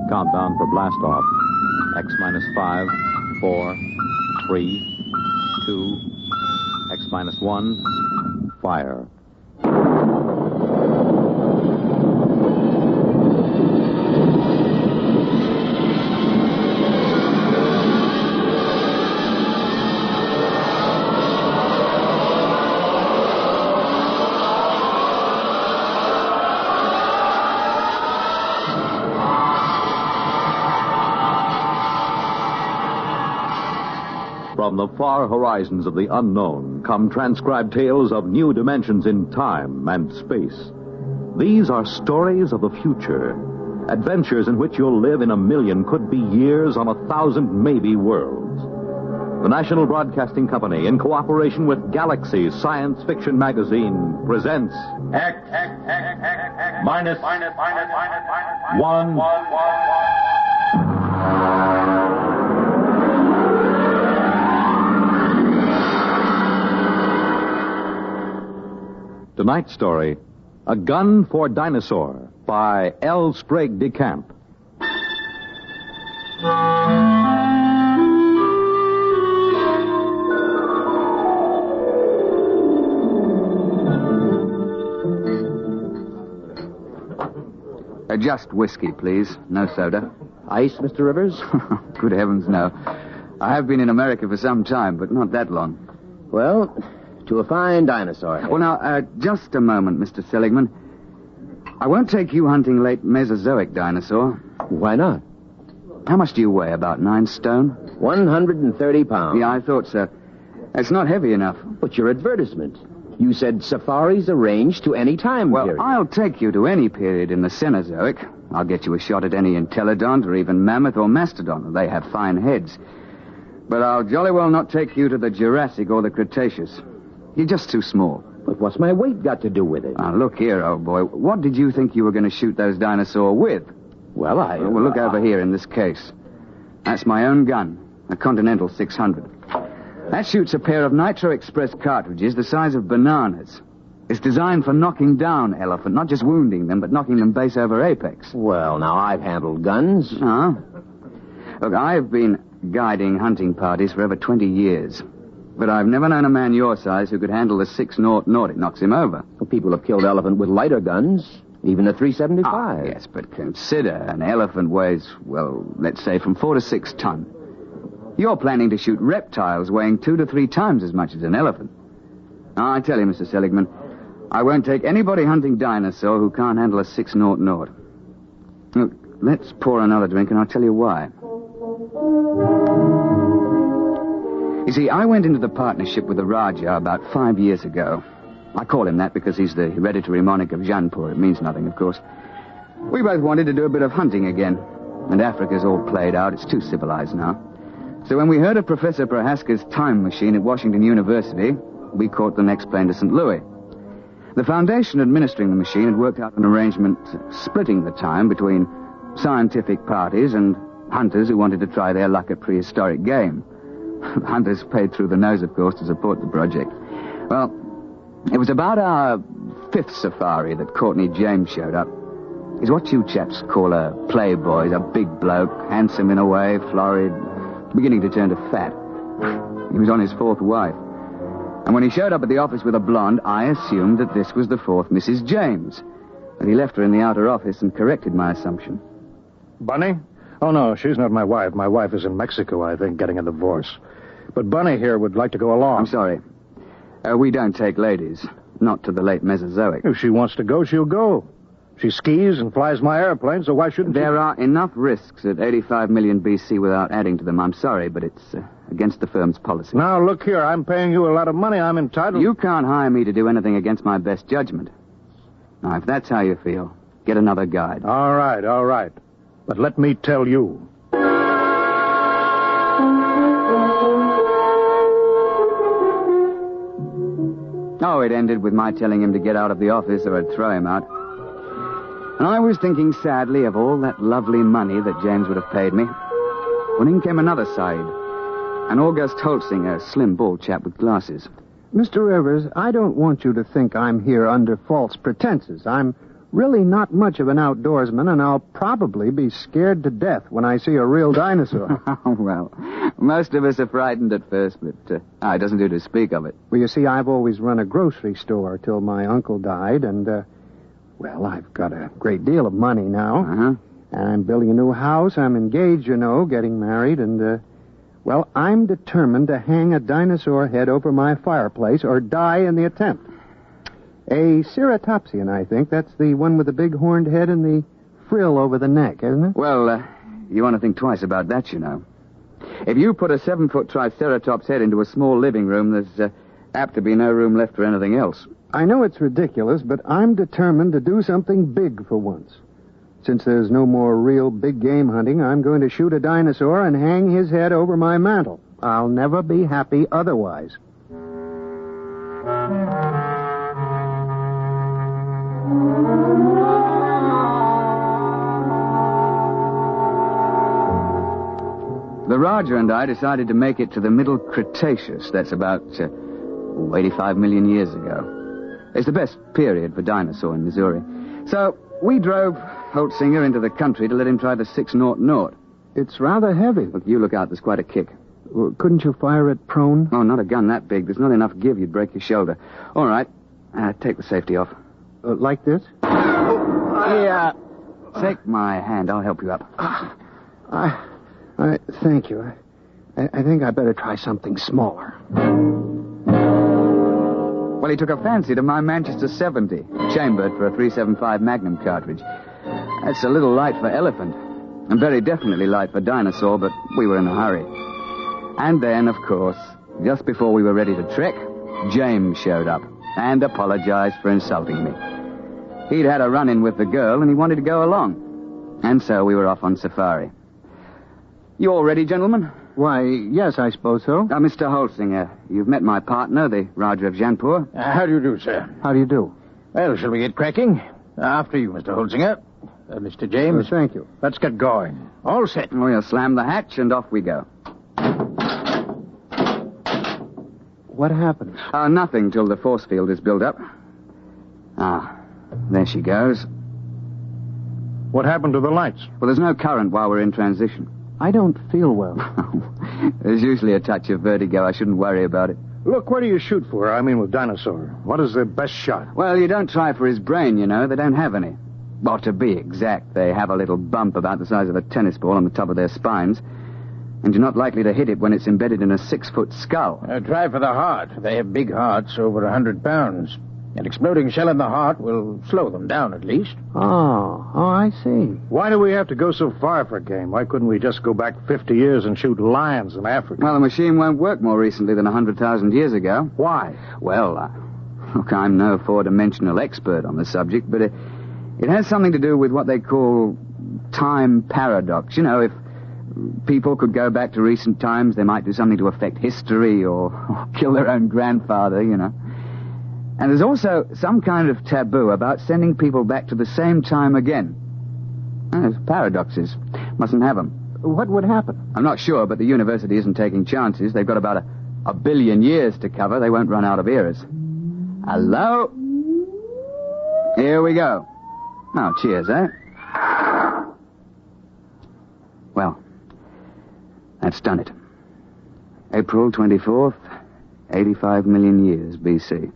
Countdown for blast off. X minus 5, 4, 3, 2, X minus 1, fire. From the far horizons of the unknown come transcribed tales of new dimensions in time and space. These are stories of the future, adventures in which you'll live in a million, could be years, on 1,000 maybe worlds. The National Broadcasting Company, in cooperation with Galaxy Science Fiction Magazine, presents X minus 1. Tonight's story, A Gun for Dinosaur, by L. Sprague de Camp. Just whiskey, please. No soda. Ice, Mr. Rivers? Good heavens, no. I have been in America for some time, but not that long. Well, to a fine dinosaur. Well, now, just a moment, Mr. Seligman. I won't take you hunting late Mesozoic dinosaur. Why not? How much do you weigh? About 9 stone? 130 pounds. Yeah, I thought so. It's not heavy enough. But your advertisement. You said safaris arranged to any time period. Well, I'll take you to any period in the Cenozoic. I'll get you a shot at any entelodont or even mammoth or mastodon. They have fine heads. But I'll jolly well not take you to the Jurassic or the Cretaceous. You're just too small. But what's my weight got to do with it? Now, look here, old boy. What did you think you were going to shoot those dinosaurs with? Well, Well, look over here in this case. That's my own gun, a Continental 600. That shoots a pair of Nitro Express cartridges the size of bananas. It's designed for knocking down elephant, not just wounding them, but knocking them base over apex. Well, now, I've handled guns. Huh? Look, I've been guiding hunting parties for over 20 years. But I've never known a man your size who could handle the 6-0. It knocks him over. Well, people have killed elephant with lighter guns, even a 375. Yes, but consider an elephant weighs, well, let's say from 4 to 6 ton. You're planning to shoot reptiles weighing 2 to 3 times as much as an elephant. Now, I tell you, Mr. Seligman, I won't take anybody hunting dinosaur who can't handle a 6-0. Look, let's pour another drink, and I'll tell you why. You see, I went into the partnership with the Raja about 5 years ago. I call him that because he's the hereditary monarch of Jaipur. It means nothing, of course. We both wanted to do a bit of hunting again. And Africa's all played out. It's too civilized now. So when we heard of Professor Prohaska's time machine at Washington University, we caught the next plane to St. Louis. The foundation administering the machine had worked out an arrangement splitting the time between scientific parties and hunters who wanted to try their luck at prehistoric game. Hunters paid through the nose, of course, to support the project. Well, it was about our 5th safari that Courtney James showed up. He's what you chaps call a playboy. He's a big bloke, handsome in a way, florid, beginning to turn to fat. He was on his 4th wife. And when he showed up at the office with a blonde, I assumed that this was the 4th Mrs. James. But he left her in the outer office and corrected my assumption. Bunny? Oh, no, she's not my wife. My wife is in Mexico, I think, getting a divorce. But Bunny here would like to go along. I'm sorry. We don't take ladies. Not to the late Mesozoic. If she wants to go, she'll go. She skis and flies my airplane, so why shouldn't she? There are enough risks at 85 million BC without adding to them. I'm sorry, but it's against the firm's policy. Now, look here. I'm paying you a lot of money. I'm entitled... You can't hire me to do anything against my best judgment. Now, if that's how you feel, get another guide. All right. But let me tell you. Oh, it ended with my telling him to get out of the office or I'd throw him out. And I was thinking sadly of all that lovely money that James would have paid me. When in came another side. An August Holtzing, a slim, bald chap with glasses. Mr. Rivers, I don't want you to think I'm here under false pretenses. I'm really not much of an outdoorsman, and I'll probably be scared to death when I see a real dinosaur. Oh, well, most of us are frightened at first, but it doesn't do to speak of it. Well, you see, I've always run a grocery store till my uncle died, and, well, I've got a great deal of money now. Uh-huh. And I'm building a new house. I'm engaged, getting married, and, well, I'm determined to hang a dinosaur head over my fireplace or die in the attempt. A ceratopsian, I think. That's the one with the big horned head and the frill over the neck, isn't it? Well, you want to think twice about that, If you put a 7-foot Triceratops head into a small living room, there's apt to be no room left for anything else. I know it's ridiculous, but I'm determined to do something big for once. Since there's no more real big game hunting, I'm going to shoot a dinosaur and hang his head over my mantel. I'll never be happy otherwise. The Raja and I decided to make it to the Middle Cretaceous. That's about 85 million years ago. It's the best period for dinosaur in Missouri. So we drove Holtzinger into the country to let him try the 600. It's rather heavy. Look, you look out. There's quite a kick. Well, couldn't you fire it prone? Oh, not a gun that big. There's not enough give. You'd break your shoulder. All right. Take the safety off. Like this? Yeah. Take my hand. I'll help you up. Thank you. I think I better try something smaller. Well, he took a fancy to my Manchester 70, chambered for a .375 Magnum cartridge. That's a little light for elephant, and very definitely light for dinosaur, but we were in a hurry. And then, of course, just before we were ready to trek, James showed up and apologized for insulting me. He'd had a run-in with the girl, and he wanted to go along. And so we were off on safari. You all ready, gentlemen? Why, yes, I suppose so. Mr. Holtzinger, you've met my partner, the Raja of Jainpur. How do you do, sir? How do you do? Well, shall we get cracking? After you, Mr. Holtzinger. Mr. James. Thank you. Let's get going. All set. We'll slam the hatch, and off we go. What happened? Nothing till the force field is built up. There she goes. What happened to the lights? Well, there's no current while we're in transition. I don't feel well. There's usually a touch of vertigo. I shouldn't worry about it. Look, where do you shoot for? I mean, with Dinosaur. What is the best shot? Well, you don't try for his brain, They don't have any. Well, to be exact, they have a little bump about the size of a tennis ball on the top of their spines. And you're not likely to hit it when it's embedded in a 6-foot skull. Try for the heart. They have big hearts, over 100 pounds. An exploding shell in the heart will slow them down, at least. Oh, I see. Why do we have to go so far for game? Why couldn't we just go back 50 years and shoot lions in Africa? Well, the machine won't work more recently than 100,000 years ago. Why? Well, look, I'm no four-dimensional expert on the subject, but it has something to do with what they call time paradox. If people could go back to recent times, they might do something to affect history or kill their own grandfather, And there's also some kind of taboo about sending people back to the same time again. There's paradoxes. Mustn't have them. What would happen? I'm not sure, but the university isn't taking chances. They've got about a billion years to cover. They won't run out of eras. Hello? Here we go. Oh, cheers, eh? Well, that's done it. April 24th, 85 million years BC.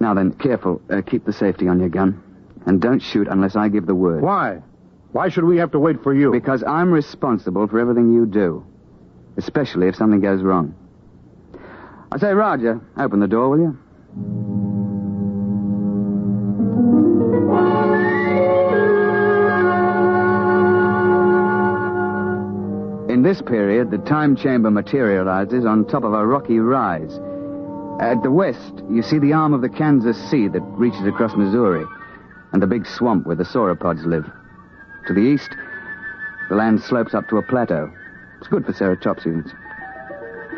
Now then, careful. Keep the safety on your gun. And don't shoot unless I give the word. Why? Why should we have to wait for you? Because I'm responsible for everything you do. Especially if something goes wrong. I say, Roger, open the door, will you? In this period, the time chamber materializes on top of a rocky rise. At the west, you see the arm of the Kansas Sea that reaches across Missouri, and the big swamp where the sauropods live. To the east, the land slopes up to a plateau. It's good for ceratopsians.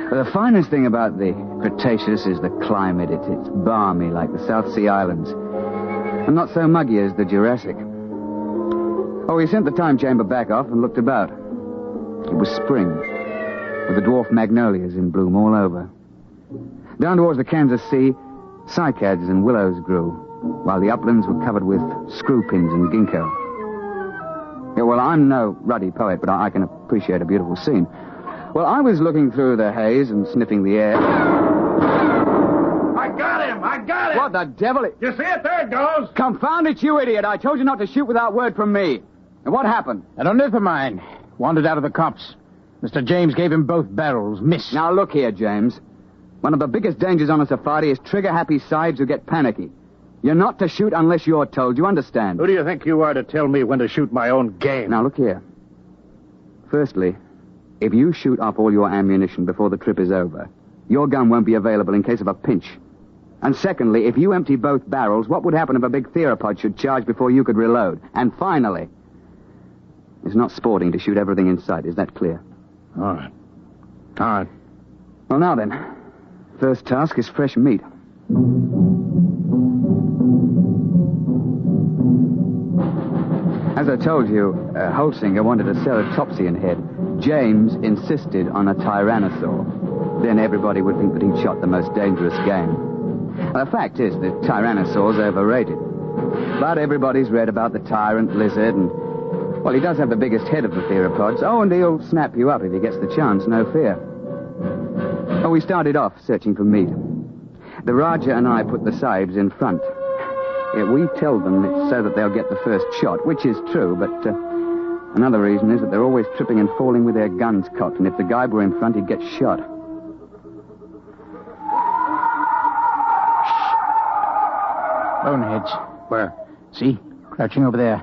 But the finest thing about the Cretaceous is the climate. It's balmy like the South Sea Islands, and not so muggy as the Jurassic. Oh, we sent the time chamber back off and looked about. It was spring, with the dwarf magnolias in bloom all over. Down towards the Kansas Sea, cycads and willows grew. while the uplands were covered with screw pins and ginkgo. Yeah, well, I'm no ruddy poet, but I can appreciate a beautiful scene. Well, I was looking through the haze and sniffing the air. I got him! What the devil? You see it? There it goes! Confound it, you idiot! I told you not to shoot without word from me. And what happened? An old of mine wandered out of the copse. Mr. James gave him both barrels. Missed. Now, look here, James. One of the biggest dangers on a safari is trigger-happy sibes who get panicky. You're not to shoot unless you're told. You understand? Who do you think you are to tell me when to shoot my own game? Now, look here. Firstly, if you shoot off all your ammunition before the trip is over, your gun won't be available in case of a pinch. And secondly, if you empty both barrels, what would happen if a big theropod should charge before you could reload? And finally, it's not sporting to shoot everything in sight. Is that clear? All right. All right. Well, now then. First task is fresh meat. As I told you, Holsinger wanted a ceratopsian head. James insisted on a tyrannosaur. Then everybody would think that he'd shot the most dangerous game. The fact is that Tyrannosaur's overrated. But everybody's read about the tyrant lizard, and, well, he does have the biggest head of the theropods. Oh, and he'll snap you up if he gets the chance, no fear. Oh, we started off searching for meat. The Raja and I put the sahibs in front. We tell them it's so that they'll get the first shot, which is true, but another reason is that they're always tripping and falling with their guns cocked, and if the guy were in front, he'd get shot. Boneheads. Where? See? Crouching over there.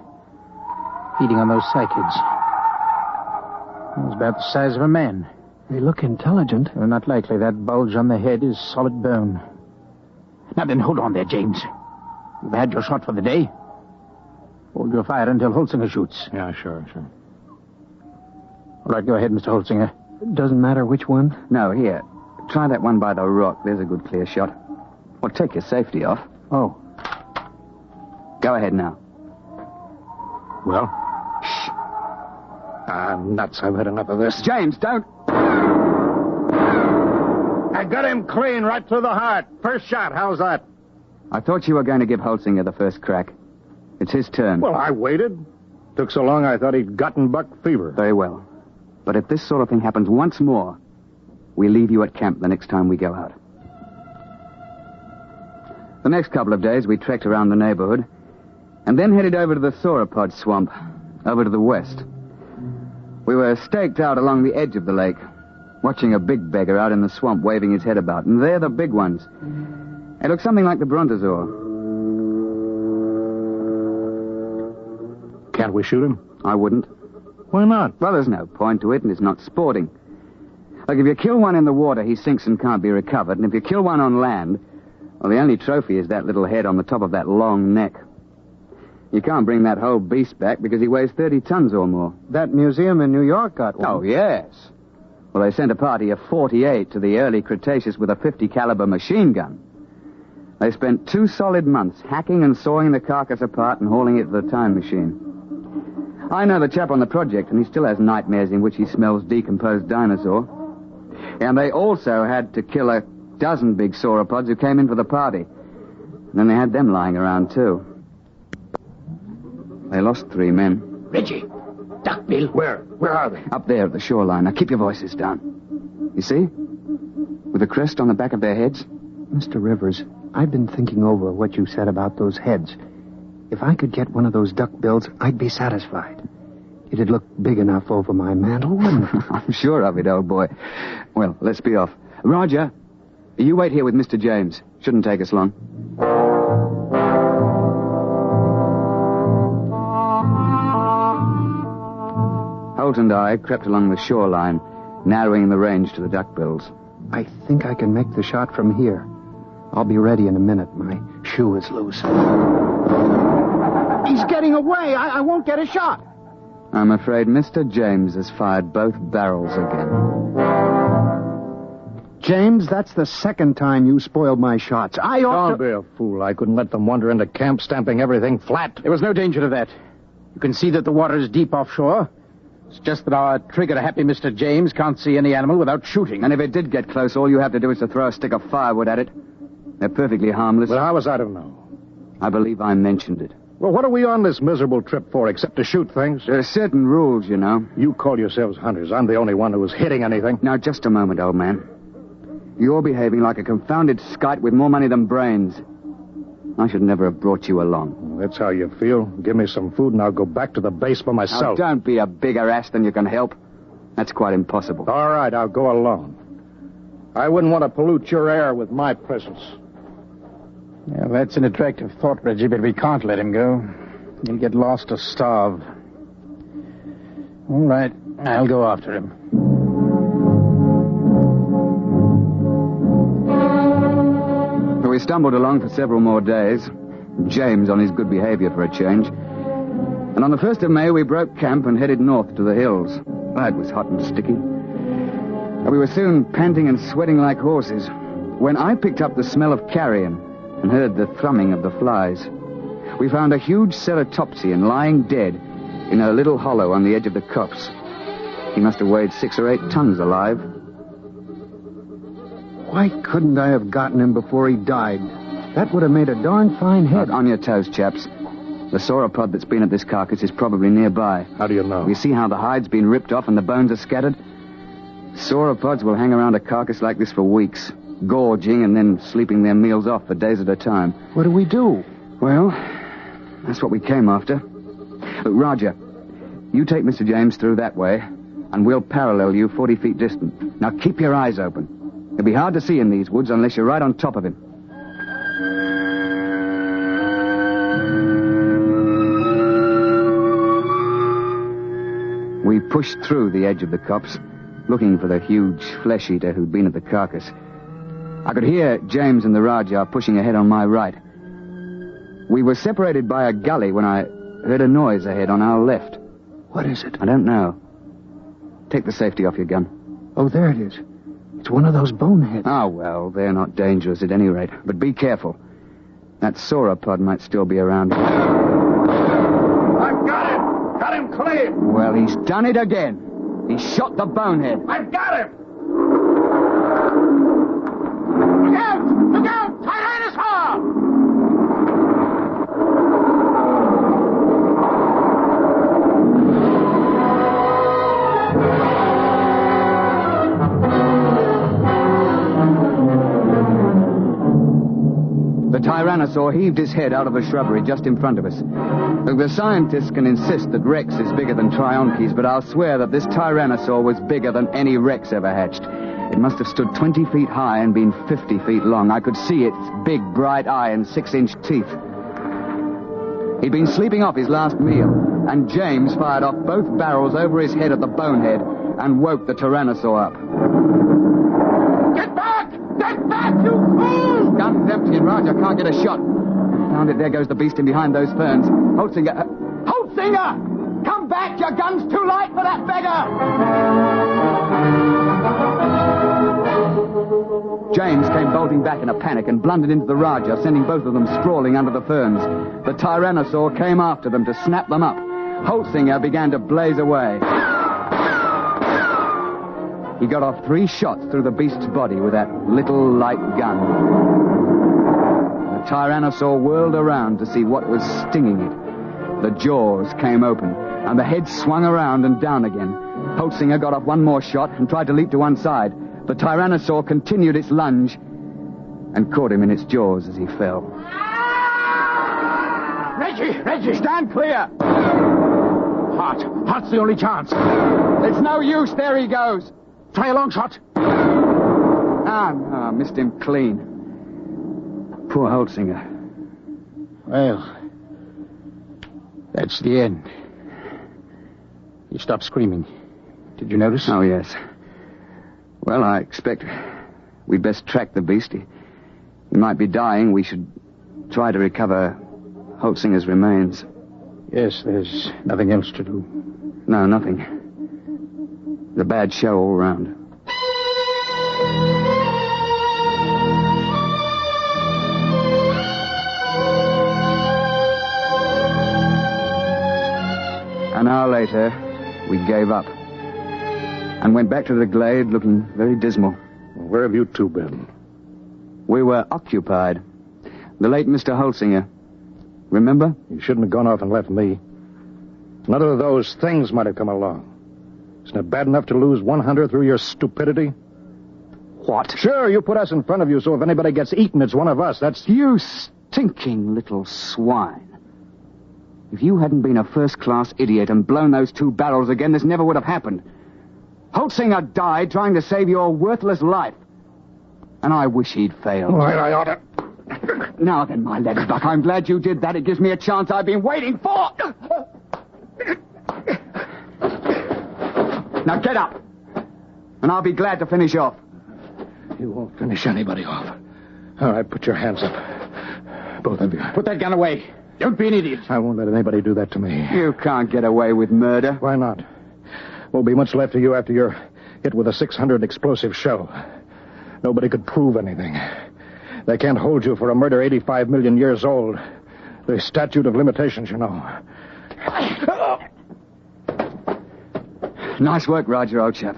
Feeding on those cycads. It's about the size of a man. They look intelligent. Well, not likely. That bulge on the head is solid bone. Now then, hold on there, James. You've had your shot for the day. Hold your fire until Holsinger shoots. Yeah, sure. All right, go ahead, Mr. Holsinger. Doesn't matter which one? No, here. Try that one by the rock. There's a good clear shot. Well, take your safety off. Oh. Go ahead now. Well? Shh. I'm nuts. I've had enough of this. James, don't... I got him clean right through the heart. First shot. How's that? I thought you were going to give Holsinger the first crack. It's his turn. Well, I waited. Took so long I thought he'd gotten buck fever. Very well. But if this sort of thing happens once more, we leave you at camp the next time we go out. The next couple of days, we trekked around the neighborhood and then headed over to the sauropod swamp, over to the west. We were staked out along the edge of the lake, watching a big beggar out in the swamp waving his head about. And they're the big ones. They look something like the brontosaur. Can't we shoot him? I wouldn't. Why not? Well, there's no point to it, and it's not sporting. Like, if you kill one in the water, he sinks and can't be recovered. And if you kill one on land, well, the only trophy is that little head on the top of that long neck. You can't bring that whole beast back because he weighs 30 tons or more. That museum in New York got one. Oh, yes. Well, they sent a party of 48 to the early Cretaceous with a 50 caliber machine gun. They spent 2 solid months hacking and sawing the carcass apart and hauling it to the time machine. I know the chap on the project, and he still has nightmares in which he smells decomposed dinosaur. And they also had to kill a dozen big sauropods who came in for the party. And then they had them lying around, too. They lost 3 men. Reggie! Duckbill! Where are they? Up there at the shoreline. Now, keep your voices down. You see? With a crest on the back of their heads. Mr. Rivers, I've been thinking over what you said about those heads. If I could get one of those duckbills, I'd be satisfied. It'd look big enough over my mantle, wouldn't it? I'm sure of it, old boy. Well, let's be off. Roger, you wait here with Mr. James. Shouldn't take us long. Holt and I crept along the shoreline, narrowing the range to the duckbills. I think I can make the shot from here. I'll be ready in a minute. My shoe is loose. He's getting away. I won't get a shot. I'm afraid Mr. James has fired both barrels again. James, that's the second time you spoiled my shots. I ought Don't be a fool. I couldn't let them wander into camp stamping everything flat. There was no danger of that. You can see that the water is deep offshore. It's just that our trigger-happy Mr. James can't see any animal without shooting. And if it did get close, all you have to do is to throw a stick of firewood at it. They're perfectly harmless. Well, how was I to know? I believe I mentioned it. Well, what are we on this miserable trip for except to shoot things? There are certain rules, you know. You call yourselves hunters. I'm the only one who was hitting anything. Now, just a moment, old man. You're behaving like a confounded skite with more money than brains. I should never have brought you along. Well, that's how you feel. Give me some food and I'll go back to the base by myself. Now, don't be a bigger ass than you can help. That's quite impossible. All right, I'll go alone. I wouldn't want to pollute your air with my presence. Yeah, that's an attractive thought, Reggie, but we can't let him go. He'll get lost or starve. All right, I'll go after him. We stumbled along for several more days. James on his good behavior for a change. And on the 1st of May, we broke camp and headed north to the hills. Oh, it was hot and sticky. We were soon panting and sweating like horses when I picked up the smell of carrion and heard the thrumming of the flies. We found a huge ceratopsian lying dead in a little hollow on the edge of the copse. He must have weighed 6 or 8 tons alive. Why couldn't I have gotten him before he died? That would have made a darn fine head. On your toes, chaps. The sauropod that's been at this carcass is probably nearby. How do you know? You see how the hide's been ripped off and the bones are scattered? Sauropods will hang around a carcass like this for weeks, gorging and then sleeping their meals off for days at a time. What do we do? Well, that's what we came after. Look, Roger, you take Mr. James through that way, and we'll parallel you 40 feet distant. Now keep your eyes open. It'll be hard to see in these woods unless you're right on top of him. We pushed through the edge of the copse, looking for the huge flesh-eater who'd been at the carcass. I could hear James and the Rajah pushing ahead on my right. We were separated by a gully when I heard a noise ahead on our left. What is it? I don't know. Take the safety off your gun. Oh, there it is. It's one of those boneheads. Oh, well, they're not dangerous at any rate. But be careful. That sauropod might still be around. I've got him! Got him clean! Well, he's done it again. He shot the bonehead. I've got him! Look out! Look out! Dinosaur! The Tyrannosaur heaved his head out of the shrubbery just in front of us. Look, the scientists can insist that Rex is bigger than Trionches, but I'll swear that this Tyrannosaur was bigger than any Rex ever hatched. It must have stood 20 feet high and been 50 feet long. I could see its big, bright eye and 6-inch teeth. He'd been sleeping off his last meal, and James fired off both barrels over his head at the bonehead and woke the Tyrannosaur up. Get back! Get back, you fool! Gun's empty and Roger can't get a shot. Found it. There goes the beast in behind those ferns. Holtzinger! Holtzinger! Come back! Your gun's too light for that beggar! James came bolting back in a panic and blundered into the Rajah, sending both of them sprawling under the ferns. The Tyrannosaur came after them to snap them up. Holtzinger began to blaze away. He got off 3 shots through the beast's body with that little light gun. The Tyrannosaur whirled around to see what was stinging it. The jaws came open, and the head swung around and down again. Holtzinger got off 1 more shot and tried to leap to one side. The Tyrannosaur continued its lunge and caught him in its jaws as he fell. Reggie, stand clear! Heart's the only chance. It's no use. There he goes. Try a long shot. Missed him clean. Poor Holtzinger. Well, that's the end. He stopped screaming. Did you notice? Oh, yes. Well, I expect we'd best track the beast. He might be dying. We should try to recover Holtzinger's remains. Yes, there's nothing else to do. No, nothing. It's a bad show all round. An hour later, we gave up and went back to the glade looking very dismal. Where have you two been? We were occupied. The late Mr. Holtzinger, Remember? You shouldn't have gone off and left me. None of those things might have come along. Isn't it bad enough to lose 100 through your stupidity? What? Sure, you put us in front of you, so if anybody gets eaten, it's one of us. That's... You stinking little swine. If you hadn't been a first-class idiot and blown those 2 barrels again, this never would have happened. Holtzinger died trying to save your worthless life. And I wish he'd failed. All right, I ought to... Now then, my legs buck, I'm glad you did that. It gives me a chance I've been waiting for. Now get up. And I'll be glad to finish off. You won't finish anybody off. All right, put your hands up. Both of you. Put that gun away. Don't be an idiot. I won't let anybody do that to me. You can't get away with murder. Why not? Won't be much left of you after you're hit with a 600 explosive shell. Nobody could prove anything. They can't hold you for a murder 85 million years old. The statute of limitations, you know. Nice work, Roger, old chap.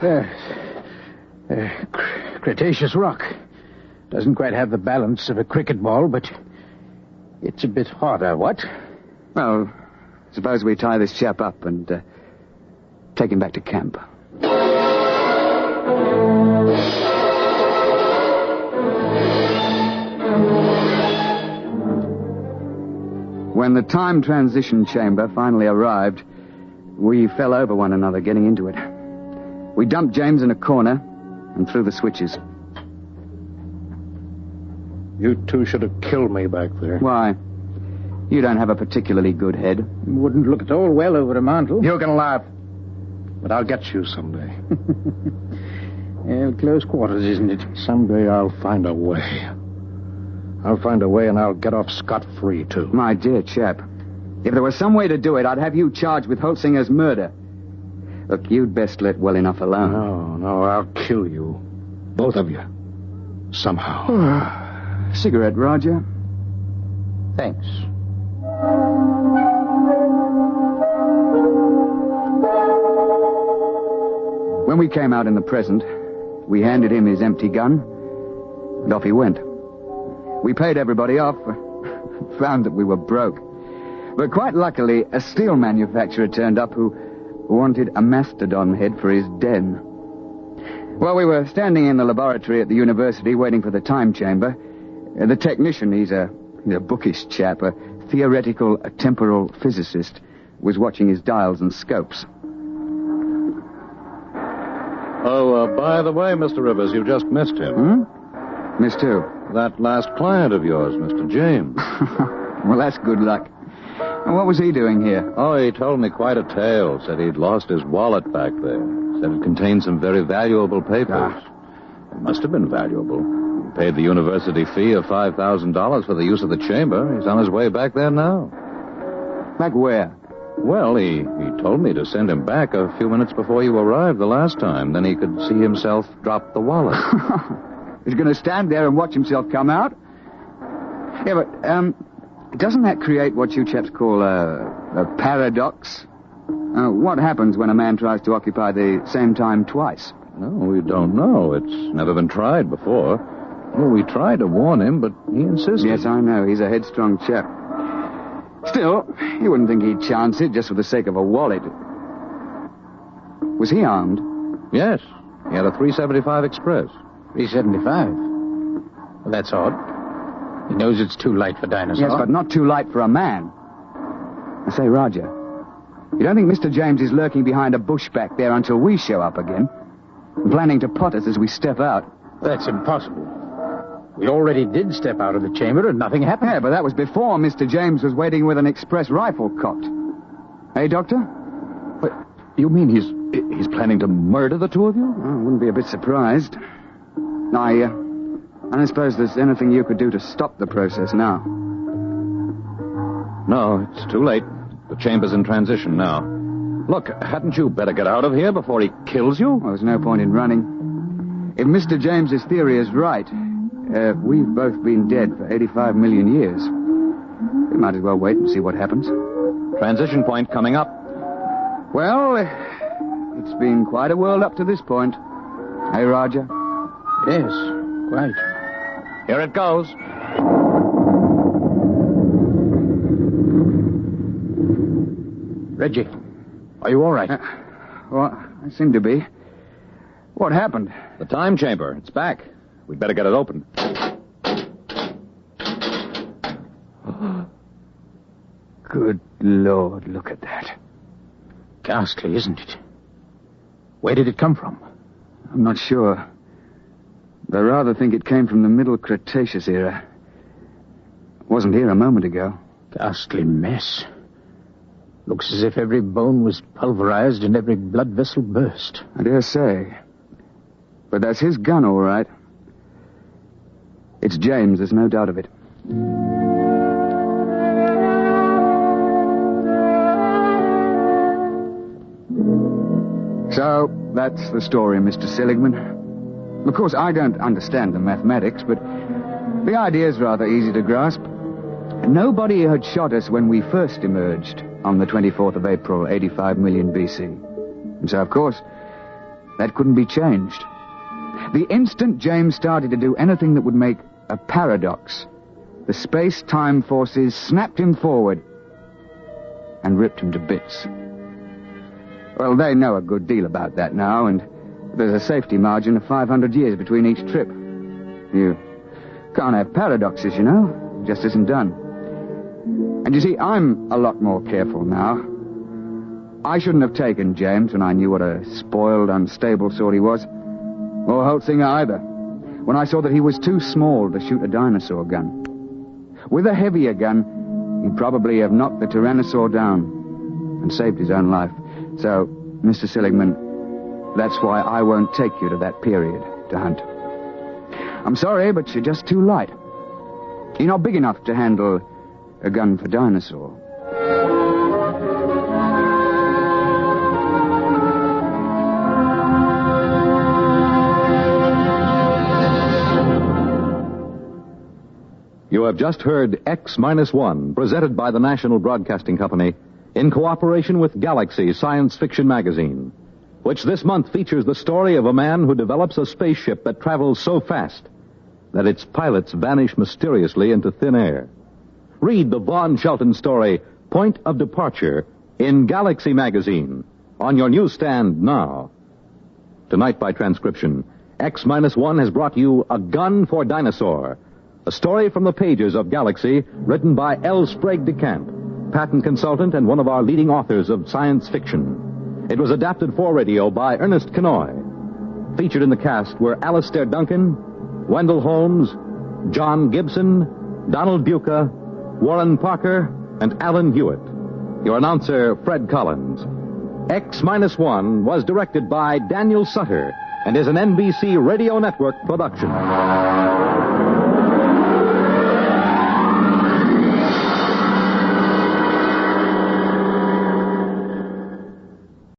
Cretaceous rock. Doesn't quite have the balance of a cricket ball, but it's a bit harder, what? Well, suppose we tie this chap up and take him back to camp. When the time transition chamber finally arrived, we fell over one another getting into it. We dumped James in a corner and threw the switches. You two should have killed me back there. Why? You don't have a particularly good head. Wouldn't look at all well over a mantle. You can laugh, but I'll get you someday. Close quarters, isn't it? Someday I'll find a way. I'll find a way and I'll get off scot-free, too. My dear chap, if there was some way to do it, I'd have you charged with Holtzinger's murder. Look, you'd best let well enough alone. No, I'll kill you. Both of you. Somehow. Cigarette, Roger? Thanks. When we came out in the present, we handed him his empty gun, and off he went. We paid everybody off, found that we were broke. But quite luckily, a steel manufacturer turned up who wanted a mastodon head for his den. While we were standing in the laboratory at the university waiting for the time chamber, the technician, he's a bookish chap, a theoretical temporal physicist, was watching his dials and scopes. Oh, by the way, Mr. Rivers, you just missed him. Missed who? That last client of yours, Mr. James. Well, that's good luck. And what was he doing here? Oh, he told me quite a tale. Said he'd lost his wallet back there. Said it contained some very valuable papers. It must have been valuable. He paid the university fee of $5,000 for the use of the chamber. He's on his way back there now. Back where? Well, he told me to send him back a few minutes before you arrived the last time. Then he could see himself drop the wallet. He's going to stand there and watch himself come out? Yeah, but, doesn't that create what you chaps call a paradox? What happens when a man tries to occupy the same time twice? No, we don't know. It's never been tried before. Well, we tried to warn him, but he insisted. Yes, I know. He's a headstrong chap. Still, you wouldn't think he'd chance it just for the sake of a wallet. Was he armed? Yes. He had a 375 Express. 375? Well, that's odd. He knows it's too light for Dinosaur. Yes, but not too light for a man. I say, Roger, you don't think Mr. James is lurking behind a bush back there until we show up again? Planning to pot us as we step out? That's impossible. We already did step out of the chamber and nothing happened. Yeah, but that was before Mr. James was waiting with an express rifle cocked. Hey, Doctor? What, you mean he's planning to murder the two of you? I wouldn't be a bit surprised. I don't suppose there's anything you could do to stop the process now. No, it's too late. The chamber's in transition now. Look, hadn't you better get out of here before he kills you? Well, there's no point in running. If Mr. James's theory is right, we've both been dead for 85 million years. We might as well wait and see what happens. Transition point coming up. Well, it's been quite a world up to this point. Hey, Roger? Yes, quite. Here it goes. Reggie, are you all right? Well, I seem to be. What happened? The time chamber. It's back. We'd better get it open. Good Lord, look at that. Ghastly, isn't it? Where did it come from? I'm not sure. But I rather think it came from the Middle Cretaceous era. It wasn't here a moment ago. Ghastly mess. Looks as if every bone was pulverized and every blood vessel burst. I dare say. But that's his gun, all right. It's James, there's no doubt of it. So, that's the story, Mr. Seligman. Of course, I don't understand the mathematics, but the idea's rather easy to grasp. Nobody had shot us when we first emerged on the 24th of April, 85 million BC. And so, of course, that couldn't be changed. The instant James started to do anything that would make a paradox, the space-time forces snapped him forward and ripped him to bits. Well, they know a good deal about that now, and there's a safety margin of 500 years between each trip. You can't have paradoxes, you know. It just isn't done. And you see, I'm a lot more careful now. I shouldn't have taken James when I knew what a spoiled, unstable sort he was. Or Holtzinger either. When I saw that he was too small to shoot a dinosaur gun. With a heavier gun, he'd probably have knocked the Tyrannosaur down and saved his own life. So, Mr. Seligman, that's why I won't take you to that period to hunt. I'm sorry, but you're just too light. You're not big enough to handle a gun for Dinosaur. You have just heard X-1, presented by the National Broadcasting Company in cooperation with Galaxy Science Fiction Magazine, which this month features the story of a man who develops a spaceship that travels so fast that its pilots vanish mysteriously into thin air. Read the Vaughn Shelton story, Point of Departure, in Galaxy Magazine, on your newsstand now. Tonight, by transcription, X-1 has brought you A Gun for Dinosaur, a story from the pages of Galaxy, written by L. Sprague de Camp, patent consultant and one of our leading authors of science fiction. It was adapted for radio by Ernest Kenoy. Featured in the cast were Alastair Duncan, Wendell Holmes, John Gibson, Donald Buca, Warren Parker, and Alan Hewitt. Your announcer, Fred Collins. X-1 was directed by Daniel Sutter and is an NBC Radio Network production.